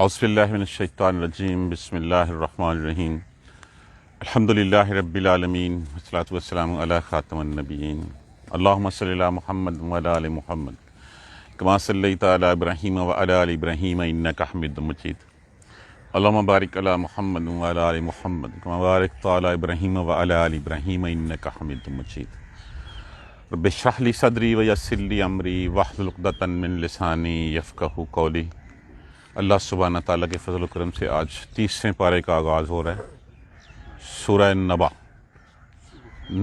أعوذ بالله من الشيطان الرجيم بسم الله الرحمن الرحيم الحمد لله رب العالمين والصلاة والسلام على خاتم النبيين اللهم صل على محمد وعلى آل محمد كما صليت على إبراهيم وعلى آل إبراهيم إنك حميد مجيد اللهم بارك على محمد وعلى آل محمد كما باركت على إبراهيم وعلى آل إبراهيم إنك حميد مجيد رب اشرح لي صدري ويسر لي أمري واحلل عقدة من لساني يفقهوا قولي۔ اللہ سبحانہ تعالیٰ کے فضل و کرم سے آج 30ویں پارے کا آغاز ہو رہا ہے۔ سورہ نبا۔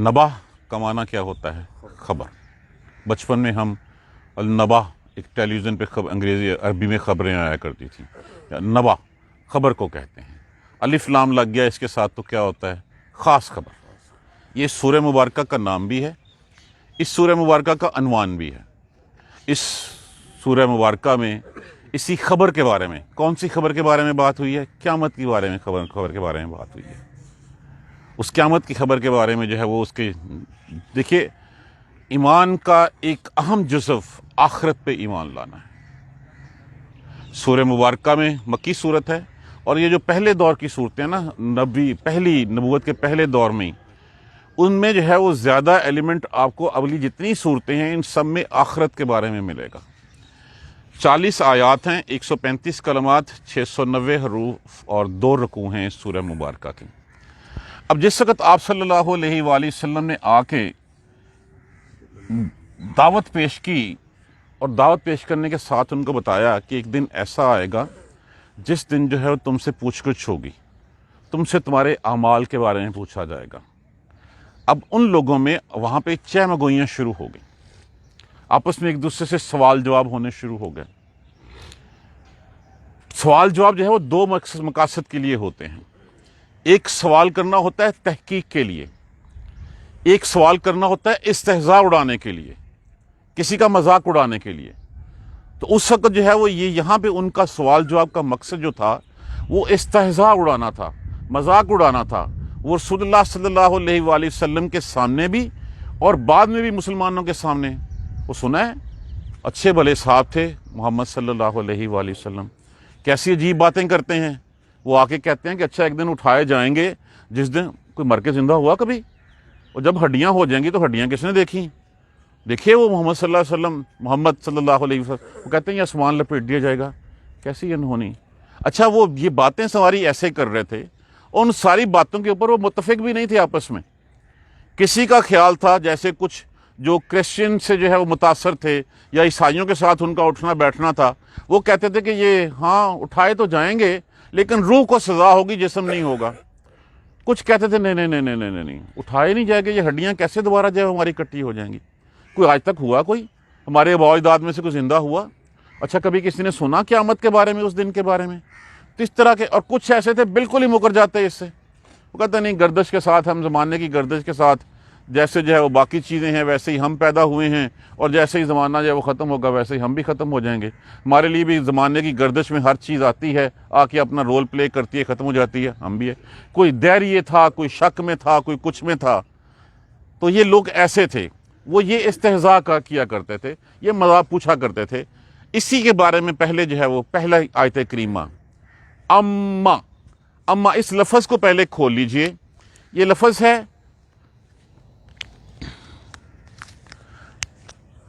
نبا کا معنی کیا ہوتا ہے؟ خبر۔ بچپن میں ہم النبا ایک ٹیلی ویژن پہ انگریزی عربی میں خبریں آیا کرتی تھیں۔ نبا خبر کو کہتے ہیں۔ الف لام لگ گیا اس کے ساتھ تو کیا ہوتا ہے؟ خاص خبر۔ یہ سورہ مبارکہ کا نام بھی ہے، اس سورہ مبارکہ کا عنوان بھی ہے۔ اس سورہ مبارکہ میں اسی خبر کے بارے میں، کون سی خبر کے بارے میں بات ہوئی ہے؟ قیامت کے بارے میں خبر کے بارے میں بات ہوئی ہے۔ اس قیامت کی خبر کے بارے میں جو ہے وہ اس کے دیکھیے، ایمان کا ایک اہم جزو آخرت پہ ایمان لانا ہے۔ سورہ مبارکہ میں مکی صورت ہے، اور یہ جو پہلے دور کی صورتیں ہیں نا، پہلی نبوت کے پہلے دور میں، ان میں جو ہے وہ زیادہ ایلیمنٹ آپ کو اگلی جتنی صورتیں ہیں ان سب میں آخرت کے بارے میں ملے گا۔ 40 آیات ہیں، 135 کلمات، 690 حروف اور 2 رکوع ہیں اس سورہ مبارکہ کی۔ اب جس وقت آپ صلی اللہ علیہ وآلہ وسلم نے آ کے دعوت پیش کی، اور دعوت پیش کرنے کے ساتھ ان کو بتایا کہ ایک دن ایسا آئے گا جس دن جو ہے وہ تم سے پوچھ گچھ ہوگی، تم سے تمہارے اعمال کے بارے میں پوچھا جائے گا۔ اب ان لوگوں میں وہاں پہ چہمگوئیاں شروع ہو گئیں، آپس میں ایک دوسرے سے سوال جواب ہونے شروع ہو گئے۔ سوال جواب جو ہے وہ 2 مقاصد کے لیے ہوتے ہیں۔ ایک سوال کرنا ہوتا ہے تحقیق کے لیے، ایک سوال کرنا ہوتا ہے استہزاء اڑانے کے لیے، کسی کا مذاق اڑانے کے لیے۔ تو اس وقت جو ہے وہ یہاں پہ ان کا سوال جواب کا مقصد جو تھا وہ استہزاء اڑانا تھا، مذاق اڑانا تھا۔ وہ رسول اللہ صلی اللہ علیہ وآلہ وسلم کے سامنے بھی اور بعد میں بھی مسلمانوں کے سامنے۔ وہ سنا ہے اچھے بھلے صاحب تھے محمد صلی اللہ علیہ وآلہ وسلم، کیسی عجیب باتیں کرتے ہیں۔ وہ آ کے کہتے ہیں کہ اچھا ایک دن اٹھائے جائیں گے جس دن کوئی مر کے زندہ ہوا کبھی، اور جب ہڈیاں ہو جائیں گی تو ہڈیاں کس نے دیکھی؟ دیکھیے وہ محمد صلی اللہ علیہ وسلم، محمد صلی اللہ علیہ وسلم، وہ کہتے ہیں یہ آسمان لپیٹ دیا جائے گا، کیسی انہونی۔ اچھا وہ یہ باتیں سواری ایسے کر رہے تھے، ان ساری باتوں کے اوپر وہ متفق بھی نہیں تھے آپس میں۔ کسی کا خیال تھا جیسے کچھ جو کرسچن سے جو ہے وہ متاثر تھے یا عیسائیوں کے ساتھ ان کا اٹھنا بیٹھنا تھا، وہ کہتے تھے کہ یہ ہاں اٹھائے تو جائیں گے لیکن روح کو سزا ہوگی، جسم نہیں ہوگا۔ کچھ کہتے تھے نہیں نہیں نہیں نہیں نہیں نہیں، اٹھائے نہیں جائے گے، یہ ہڈیاں کیسے دوبارہ جو ہے ہماری کٹی ہو جائیں گی؟ کوئی آج تک ہوا کوئی ہمارے آباء و اجداد میں سے کوئی زندہ ہوا؟ اچھا کبھی کسی نے سنا قیامت کے بارے میں، اس دن کے بارے میں؟ تو اس طرح کے، اور کچھ ایسے تھے بالکل ہی مکر جاتے اس سے، وہ کہتے نہیں گردش کے ساتھ، ہم زمانے کی گردش کے ساتھ، جیسے جو ہے وہ باقی چیزیں ہیں ویسے ہی ہم پیدا ہوئے ہیں، اور جیسے ہی زمانہ جو ہے وہ ختم ہوگا ویسے ہی ہم بھی ختم ہو جائیں گے۔ ہمارے لیے بھی زمانے کی گردش میں ہر چیز آتی ہے، آ کے اپنا رول پلے کرتی ہے، ختم ہو جاتی ہے، ہم بھی ہے۔ کوئی دہریے تھا، کوئی شک میں تھا، کوئی کچھ میں تھا۔ تو یہ لوگ ایسے تھے، وہ یہ استہزاء کیا کرتے تھے، یہ مذاق پوچھا کرتے تھے۔ اسی کے بارے میں پہلے جو ہے وہ پہلا آیت کریمہ اما، اس لفظ کو پہلے کھول لیجئے۔ یہ لفظ ہے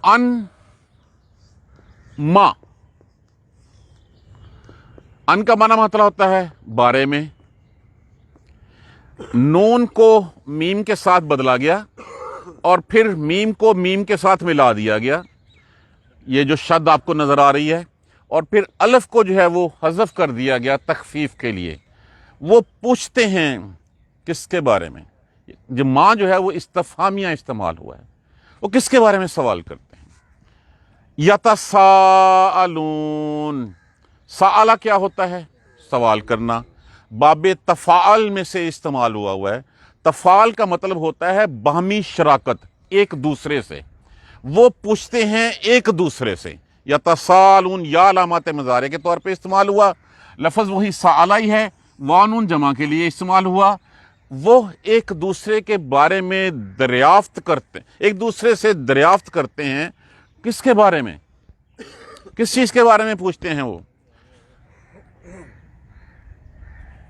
ان ما۔ ان کا معنی مطلب ہوتا ہے بارے میں، نون کو میم کے ساتھ بدلا گیا اور پھر میم کو میم کے ساتھ ملا دیا گیا، یہ جو شد آپ کو نظر آ رہی ہے، اور پھر الف کو جو ہے وہ حذف کر دیا گیا تخفیف کے لیے۔ وہ پوچھتے ہیں کس کے بارے میں؟ جو ماں جو ہے وہ استفہامیہ استعمال ہوا ہے، وہ کس کے بارے میں سوال کرتے ہیں؟ یتساءلون، سآلہ کیا ہوتا ہے؟ سوال کرنا، باب تفاعل میں سے استعمال ہوا ہے۔ تفاعل کا مطلب ہوتا ہے باہمی شراکت، ایک دوسرے سے، وہ پوچھتے ہیں ایک دوسرے سے۔ یتساءلون یا علامات مضارع کے طور پہ استعمال ہوا، لفظ وہی سآلہ ہی ہے، وانون جمع کے لیے استعمال ہوا۔ وہ ایک دوسرے کے بارے میں دریافت کرتے، ایک دوسرے سے دریافت کرتے ہیں، کس کے بارے میں؟ کس چیز کے بارے میں پوچھتے ہیں وہ؟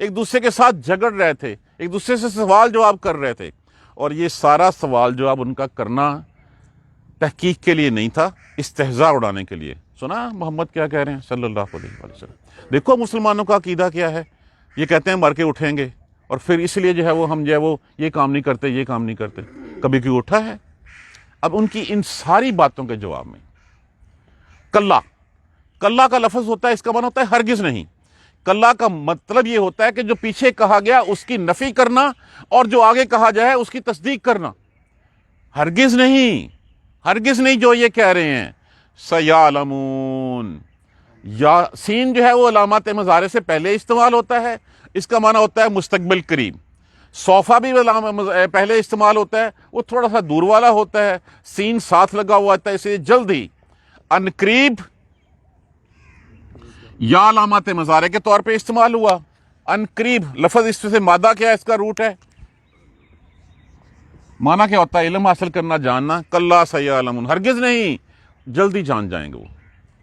ایک دوسرے کے ساتھ جھگڑ رہے تھے، ایک دوسرے سے سوال جواب کر رہے تھے، اور یہ سارا سوال جواب ان کا کرنا تحقیق کے لیے نہیں تھا، استہزاء اڑانے کے لیے۔ سنا محمد کیا کہہ رہے ہیں صلی اللہ علیہ وسلم؟ دیکھو مسلمانوں کا عقیدہ کیا ہے، یہ کہتے ہیں مر کے اٹھیں گے، اور پھر اس لیے جو ہے وہ ہم جو ہے وہ یہ کام نہیں کرتے، یہ کام نہیں کرتے۔ کبھی کوئی اٹھا ہے؟ اب ان کی ان ساری باتوں کے جواب میں کلا، کلا کا لفظ ہوتا ہے، اس کا معنی ہوتا ہے ہرگز نہیں۔ کلا کا مطلب یہ ہوتا ہے کہ جو پیچھے کہا گیا اس کی نفی کرنا، اور جو آگے کہا جائے اس کی تصدیق کرنا۔ ہرگز نہیں، ہرگز نہیں جو یہ کہہ رہے ہیں۔ سیعلمون، یا سین جو ہے وہ علامات مضارع سے پہلے استعمال ہوتا ہے، اس کا معنی ہوتا ہے مستقبل قریب۔ صوفہ بھی پہلے استعمال ہوتا ہے، وہ تھوڑا سا دور والا ہوتا ہے، سین ساتھ لگا ہوا ہوتا ہے، اسے جلد ہی۔ ان قریب یا علامات مضارع کے طور پہ استعمال ہوا۔ ان قریب لفظ اس سے مادہ کیا ہے، اس کا روٹ ہے، معنی کیا ہوتا ہے؟ علم حاصل کرنا، جاننا۔ کلا سیعلمون، ہرگز نہیں، جلدی جان جائیں گے وہ،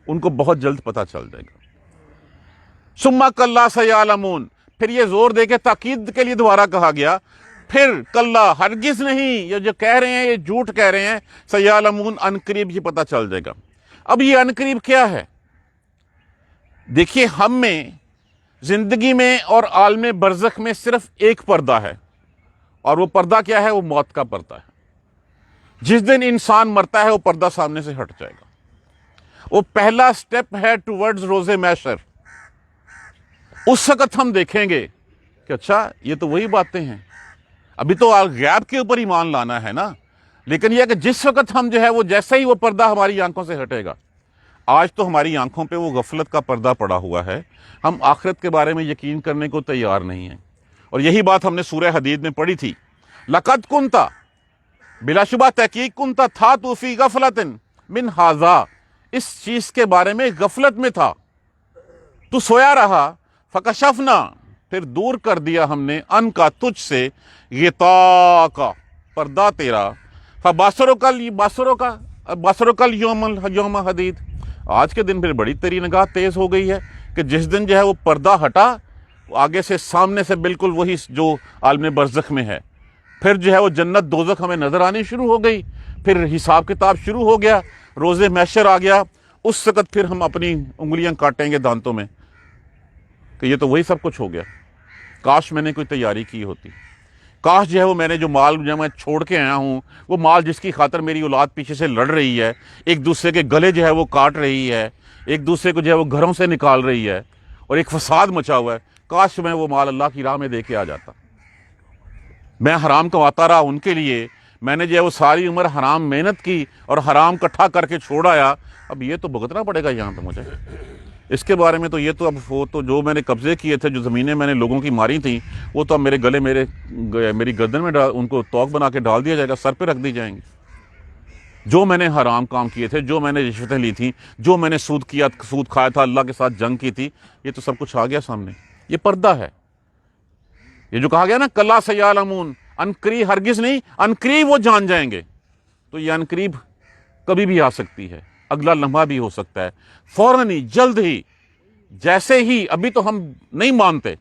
ان کو بہت جلد پتہ چل جائے گا۔ ثم کلا سیعلمون، پھر یہ زور دے کے تاکید کے لیے دوبارہ کہا گیا، پھر کلا ہرگز نہیں، یہ جو کہہ رہے ہیں یہ جھوٹ کہہ رہے ہیں، سیعلمون ان قریب یہ پتہ چل جائے گا۔ اب یہ ان قریب کیا ہے؟ دیکھیے، ہم میں زندگی میں اور عالم برزخ میں صرف ایک پردہ ہے، اور وہ پردہ کیا ہے؟ وہ موت کا پردہ ہے۔ جس دن انسان مرتا ہے وہ پردہ سامنے سے ہٹ جائے گا، وہ پہلا سٹیپ ہے ٹورڈز روز محشر۔ اس وقت ہم دیکھیں گے کہ اچھا یہ تو وہی باتیں ہیں، ابھی تو غیب کے اوپر ایمان لانا ہے نا، لیکن یہ کہ جس وقت ہم جو ہے وہ جیسے ہی وہ پردہ ہماری آنکھوں سے ہٹے گا، آج تو ہماری آنکھوں پہ وہ غفلت کا پردہ پڑا ہوا ہے، ہم آخرت کے بارے میں یقین کرنے کو تیار نہیں ہیں۔ اور یہی بات ہم نے سورہ حدید میں پڑھی تھی، لقد کنتا، بلا شبہ تحقیق، کنتا تھا تو فی غفلت من ھذا، اس چیز کے بارے میں غفلت میں تھا، تو سویا رہا، فکشفنا، پھر دور کر دیا ہم نے، ان کا تجھ سے، غطاءک، پردہ تیرا، فبصرک یوم حدید، آج کے دن پھر بڑی تیری نگاہ تیز ہو گئی ہے کہ جس دن جو ہے وہ پردہ ہٹا، آگے سے سامنے سے بالکل وہی جو عالم برزخ میں ہے، پھر جو ہے وہ جنت دوزخ ہمیں نظر آنی شروع ہو گئی، پھر حساب کتاب شروع ہو گیا، روز محشر آ گیا، اس وقت پھر ہم اپنی انگلیاں کاٹیں گے دانتوں میں کہ یہ تو وہی سب کچھ ہو گیا، کاش میں نے کوئی تیاری کی ہوتی، کاش جو ہے وہ میں نے جو مال جو میں چھوڑ کے آیا ہوں، وہ مال جس کی خاطر میری اولاد پیچھے سے لڑ رہی ہے، ایک دوسرے کے گلے جو ہے وہ کاٹ رہی ہے، ایک دوسرے کو جو ہے وہ گھروں سے نکال رہی ہے، اور ایک فساد مچا ہوا ہے، کاش میں وہ مال اللہ کی راہ میں دے کے آ جاتا۔ میں حرام کماتا رہا ان کے لیے، میں نے جو ہے وہ ساری عمر حرام محنت کی اور حرام اکٹھا کر کے چھوڑ آیا، اب یہ تو بھگتنا پڑے گا یہاں پہ مجھے۔ اس کے بارے میں تو یہ تو اب وہ تو جو میں نے قبضے کیے تھے، جو زمینیں میں نے لوگوں کی ماری تھیں، وہ تو اب میرے گلے میری گردن میں ان کو توق بنا کے ڈال دیا جائے گا، سر پہ رکھ دی جائیں گی۔ جو میں نے حرام کام کیے تھے، جو میں نے رشوتیں لی تھیں، جو میں نے سود کھایا تھا، اللہ کے ساتھ جنگ کی تھی، یہ تو سب کچھ آ گیا سامنے، یہ پردہ ہے۔ یہ جو کہا گیا نا کلا سیعلمون، انقریب، ہرگز نہیں، انقریب وہ جان جائیں گے، تو یہ انقریب کبھی بھی آ سکتی ہے، اگلا لمحہ بھی ہو سکتا ہے، فوراً ہی، جلد ہی، جیسے ہی۔ ابھی تو ہم نہیں مانتے،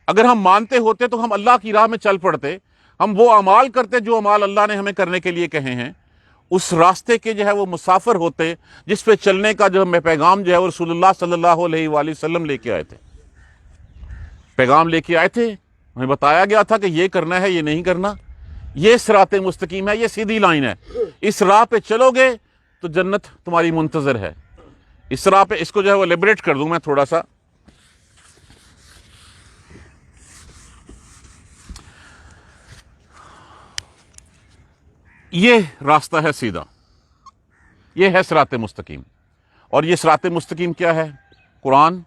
اگر ہم مانتے ہوتے تو ہم اللہ کی راہ میں چل پڑتے، ہم وہ اعمال کرتے جو اعمال اللہ نے ہمیں کرنے کے لیے کہے ہیں، اس راستے کے جو ہے وہ مسافر ہوتے، جس پہ چلنے کا جو پیغام جو ہے وہ رسول اللہ صلی اللہ علیہ وآلہ وسلم لے کے آئے تھے، پیغام لے کے آئے تھے، ہمیں بتایا گیا تھا کہ یہ کرنا ہے، یہ نہیں کرنا، یہ صراط مستقیم ہے، یہ سیدھی لائن ہے، اس راہ پہ چلو گے تو جنت تمہاری منتظر ہے۔ اس راہ پہ، اس کو جو ہے وہ لیبریٹ کر دوں میں تھوڑا سا، یہ راستہ ہے سیدھا، یہ ہے صراط مستقیم، اور یہ صراط مستقیم کیا ہے؟ قرآن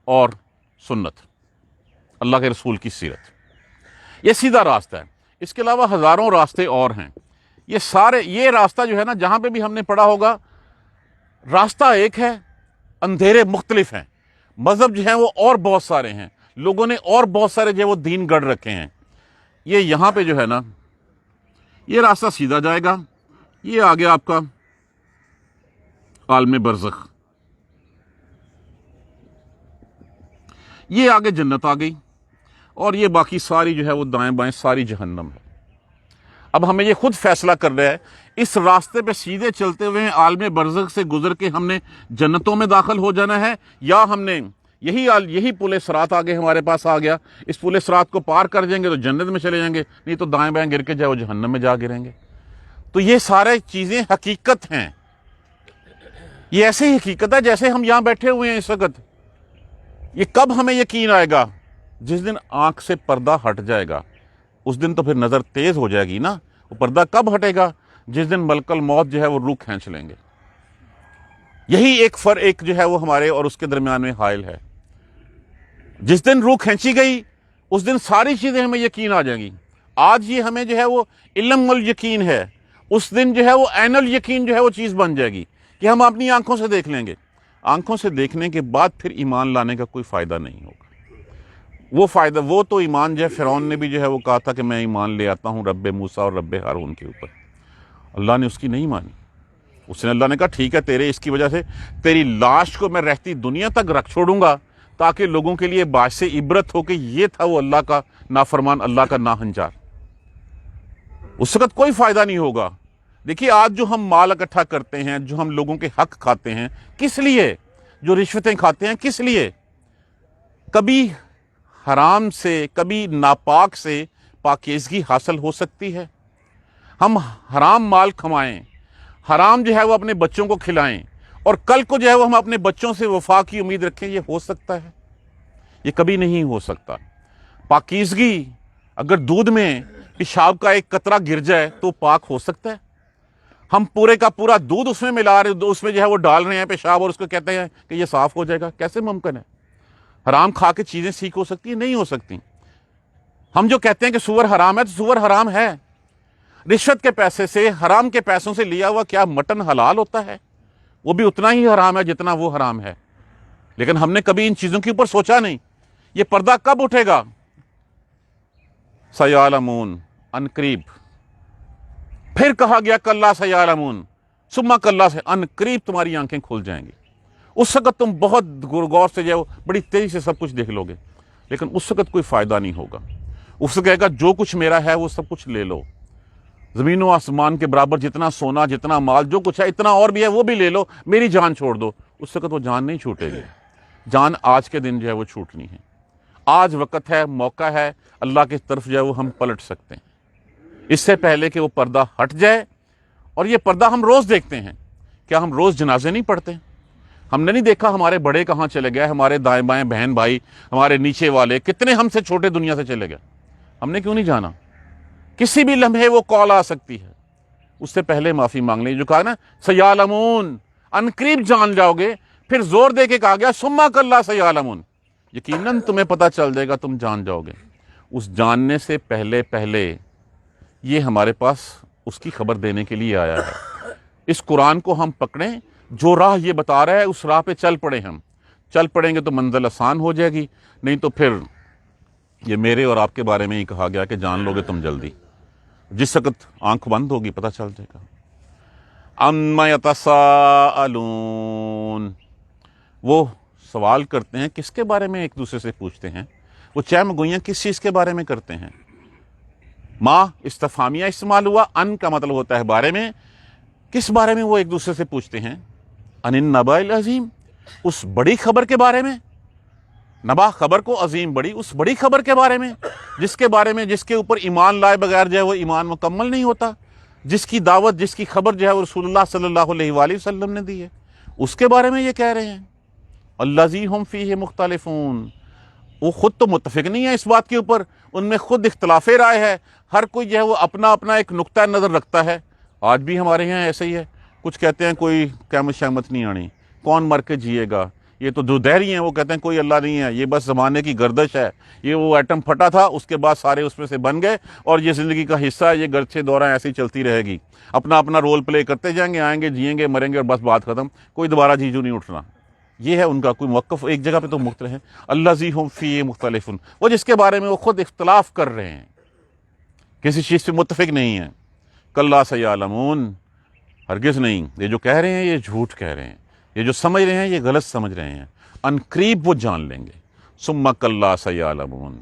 اور سنت، اللہ کے رسول کی سیرت، یہ سیدھا راستہ ہے۔ اس کے علاوہ ہزاروں راستے اور ہیں، یہ سارے، یہ راستہ جو ہے نا، جہاں پہ بھی ہم نے پڑھا ہوگا، راستہ ایک ہے، اندھیرے مختلف ہیں، مذہب جو ہیں وہ اور بہت سارے ہیں، لوگوں نے اور بہت سارے جو ہے وہ دین گڑھ رکھے ہیں۔ یہ یہاں پہ جو ہے نا، یہ راستہ سیدھا جائے گا، یہ آگے آپ کا عالم برزخ، یہ آگے جنت آ گئی، اور یہ باقی ساری جو ہے وہ دائیں بائیں ساری جہنم ہے۔ اب ہمیں یہ خود فیصلہ کرنا ہے، اس راستے پہ سیدھے چلتے ہوئے عالم برزخ سے گزر کے ہم نے جنتوں میں داخل ہو جانا ہے، یا ہم نے یہی پل صراط آگے ہمارے پاس آ گیا، اس پل صراط کو پار کر جائیں گے تو جنت میں چلے جائیں گے، نہیں تو دائیں بائیں گر کے جائے وہ جہنم میں جا گریں گے۔ تو یہ سارے چیزیں حقیقت ہیں، یہ ایسے ہی حقیقت ہے جیسے ہم یہاں بیٹھے ہوئے ہیں اس وقت۔ یہ کب ہمیں یقین آئے گا؟ جس دن آنکھ سے پردہ ہٹ جائے گا، اس دن تو پھر نظر تیز ہو جائے گی نا۔ وہ پردہ کب ہٹے گا؟ جس دن ملک الموت جو ہے وہ روح کھینچ لیں گے۔ یہی ایک جو ہے وہ ہمارے اور اس کے درمیان میں حائل ہے۔ جس دن روح کھینچی گئی اس دن ساری چیزیں ہمیں یقین آ جائیں گی۔ آج یہ ہمیں جو ہے وہ علم الیقین ہے، اس دن جو ہے وہ عین الیقین جو ہے وہ چیز بن جائے گی کہ ہم اپنی آنکھوں سے دیکھ لیں گے۔ آنکھوں سے دیکھنے کے بعد پھر ایمان لانے کا کوئی فائدہ نہیں ہوگا۔ وہ تو ایمان جو ہے فرعون نے بھی جو ہے وہ کہا تھا کہ میں ایمان لے آتا ہوں رب موسیٰ اور رب ہارون کے اوپر، اللہ نے اس کی نہیں مانی۔ اس نے اللہ نے کہا ٹھیک ہے، تیرے اس کی وجہ سے تیری لاش کو میں رہتی دنیا تک رکھ چھوڑوں گا تاکہ لوگوں کے لیے باعث عبرت ہو کہ یہ تھا وہ اللہ کا نافرمان، اللہ کا ناہنجار۔ اس وقت کوئی فائدہ نہیں ہوگا۔ دیکھیے آج جو ہم مال اکٹھا کرتے ہیں، جو ہم لوگوں کے حق کھاتے ہیں، کس لیے؟ جو رشوتیں کھاتے ہیں کس لیے؟ کبھی حرام سے، کبھی ناپاک سے پاکیزگی حاصل ہو سکتی ہے۔ ہم حرام مال کمائیں، حرام جو ہے وہ اپنے بچوں کو کھلائیں، اور کل کو جو ہے وہ ہم اپنے بچوں سے وفا کی امید رکھیں، یہ ہو سکتا ہے؟ یہ کبھی نہیں ہو سکتا۔ پاکیزگی، اگر دودھ میں پیشاب کا ایک قطرہ گر جائے تو پاک ہو سکتا ہے؟ ہم پورے کا پورا دودھ اس میں ملا رہے، اس میں جو ہے وہ ڈال رہے ہیں پیشاب، اور اس کو کہتے ہیں کہ یہ صاف ہو جائے گا، کیسے ممکن ہے؟ حرام کھا کے چیزیں ٹھیک ہو سکتی ہیں؟ نہیں ہو سکتی۔ ہم جو کہتے ہیں کہ سور حرام ہے، تو سور حرام ہے۔ رشوت کے پیسے سے، حرام کے پیسوں سے لیا ہوا کیا مٹن حلال ہوتا ہے؟ وہ بھی اتنا ہی حرام ہے جتنا وہ حرام ہے، لیکن ہم نے کبھی ان چیزوں کے اوپر سوچا نہیں۔ یہ پردہ کب اٹھے گا؟ سیعلمون، ان قریب۔ پھر کہا گیا کلا سیعلمون ثم کلا، سے ان قریب تمہاری آنکھیں کھل جائیں گی۔ اس وقت تم بہت غور سے جاؤ، بڑی تیزی سے سب کچھ دیکھ لو گے، لیکن اس وقت کوئی فائدہ نہیں ہوگا۔ اس سے کہے گا جو کچھ میرا ہے وہ سب کچھ لے لو، زمین و آسمان کے برابر جتنا سونا، جتنا مال، جو کچھ ہے، اتنا اور بھی ہے وہ بھی لے لو، میری جان چھوڑ دو۔ اس وقت وہ جان نہیں چھوٹے گی۔ جان آج کے دن جو ہے وہ چھوٹنی ہے۔ آج وقت ہے، موقع ہے، اللہ کی طرف جو ہے وہ ہم پلٹ سکتے ہیں، اس سے پہلے کہ وہ پردہ ہٹ جائے۔ اور یہ پردہ ہم روز دیکھتے ہیں۔ کیا ہم روز جنازے نہیں پڑھتے؟ ہم نے نہیں دیکھا ہمارے بڑے کہاں چلے گئے، ہمارے دائیں بائیں بہن بھائی، ہمارے نیچے والے کتنے ہم سے چھوٹے دنیا سے چلے گئے؟ ہم نے کیوں نہیں جانا؟ کسی بھی لمحے وہ کال آ سکتی ہے، اس سے پہلے معافی مانگ لیں۔ جو کہا نا سیعلمون، ان قریب جان جاؤ گے۔ پھر زور دے کے کہا گیا ثم کلا سیعلمون، یقیناً تمہیں پتہ چل جائے گا، تم جان جاؤ گے۔ اس جاننے سے پہلے یہ ہمارے پاس اس کی خبر دینے کے لیے آیا ہے۔ اس قرآن کو ہم پکڑیں، جو راہ یہ بتا رہا ہے اس راہ پہ چل پڑیں۔ ہم چل پڑیں گے تو منزل آسان ہو جائے گی، نہیں تو پھر یہ میرے اور آپ کے بارے میں ہی کہا گیا کہ جان لو گے تم جلدی، جس وقت آنکھ بند ہوگی پتہ چل جائے گا۔ اما یتساءلون، وہ سوال کرتے ہیں، کس کے بارے میں ایک دوسرے سے پوچھتے ہیں؟ وہ چہم گوئیاں کس چیز کے بارے میں کرتے ہیں؟ ما استفہامیہ استعمال ہوا، ان کا مطلب ہوتا ہے بارے میں۔ کس بارے میں وہ ایک دوسرے سے پوچھتے ہیں؟ ان النبأ العظیم، اس بڑی خبر کے بارے میں۔ نبا خبر کو، عظیم بڑی، اس بڑی خبر کے بارے میں، جس کے بارے میں، جس کے اوپر ایمان لائے بغیر جو ہے وہ ایمان مکمل نہیں ہوتا، جس کی دعوت، جس کی خبر جو ہے وہ رسول اللہ صلی اللہ علیہ وآلہ وسلم نے دی ہے، اس کے بارے میں یہ کہہ رہے ہیں۔ الذی ہم فیہ مختلفون، وہ خود تو متفق نہیں ہے اس بات کے اوپر، ان میں خود اختلاف رائے ہے، ہر کوئی جو ہے وہ اپنا اپنا ایک نقطہ نظر رکھتا ہے۔ آج بھی ہمارے یہاں ایسے ہی ہے، کچھ کہتے ہیں کوئی قیامت شیامت نہیں آنی، کون مر کے جیے گا، یہ تو جو دہری ہیں وہ کہتے ہیں کوئی اللہ نہیں ہے، یہ بس زمانے کی گردش ہے، یہ وہ ایٹم پھٹا تھا اس کے بعد سارے اس میں سے بن گئے، اور یہ زندگی کا حصہ ہے، یہ گردشے دورہ ایسے ہی چلتی رہے گی، اپنا اپنا رول پلے کرتے جائیں گے، آئیں گے، جئیں گے، مریں گے، اور بس بات ختم، کوئی دوبارہ جیجو نہیں اٹھنا۔ یہ ہے ان کا کوئی موقف، ایک جگہ پہ تو مختلف ہے۔ الذی ہم فیہ مختلفون، وہ جس کے بارے میں وہ خود اختلاف کر رہے ہیں، کسی چیز پہ متفق نہیں ہے۔ کلا سیعلمون، ہرگز نہیں، یہ جو کہہ رہے ہیں یہ جھوٹ کہہ رہے ہیں، یہ جو سمجھ رہے ہیں یہ غلط سمجھ رہے ہیں، ان قریب وہ جان لیں گے۔ ثم کلا سیعلمون،